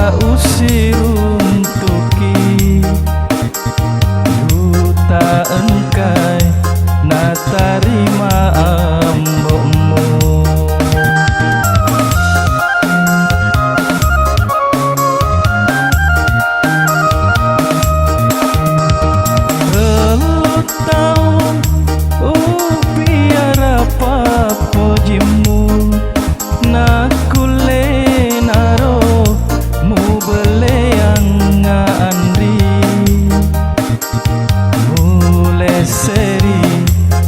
meta usir untuki duta engkai na tarima ambokmu. Telut tahun biar apa pojimu na kule naro mu bele yang andri mule seri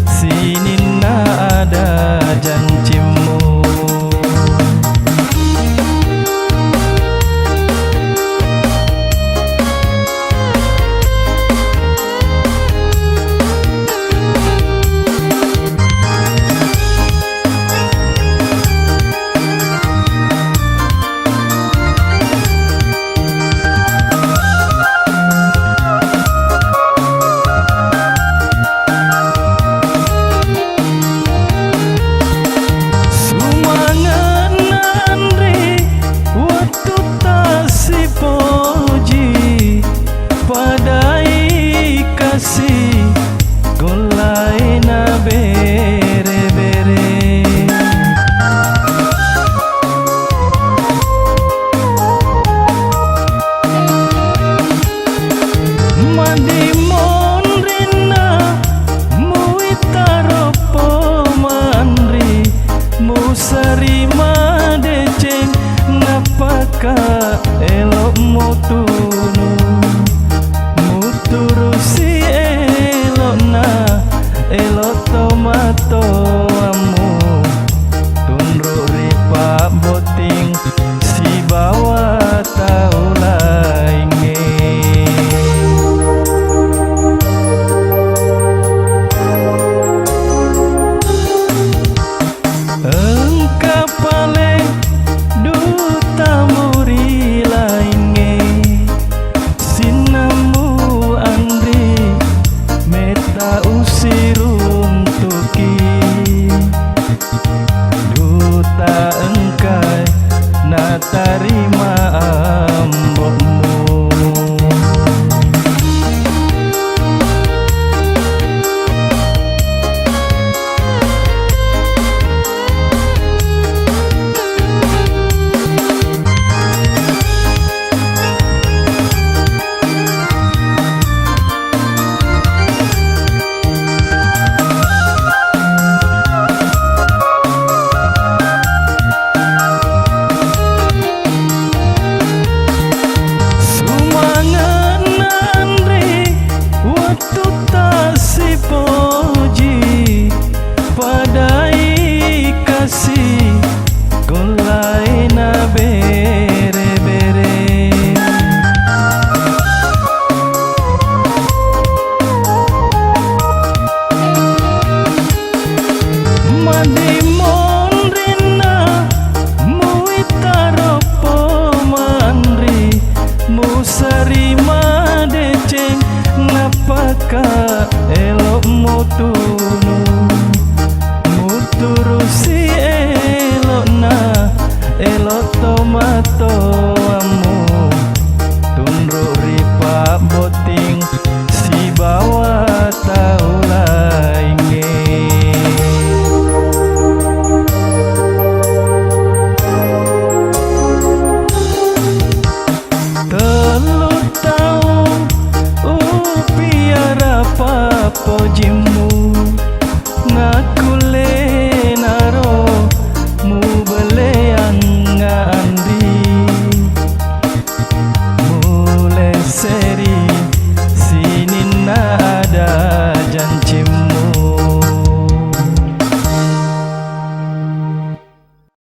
sini na ada janjimu. Golai na bere-bere mandi mon rina muitaropo mandri musari madeceng napaka elok mutunu muturusi elok tomato amu tunru ripa boting si bawa tau lainge. Engka pale duta muri lainge sinamu andri meta usir untuki duta engkai na tarima ambokmu. Poji padai kasih golai na bere-bere mandi mon rina muitaropo mandri musari madeceng napaka elok mutunu muturusi elok na elok tomato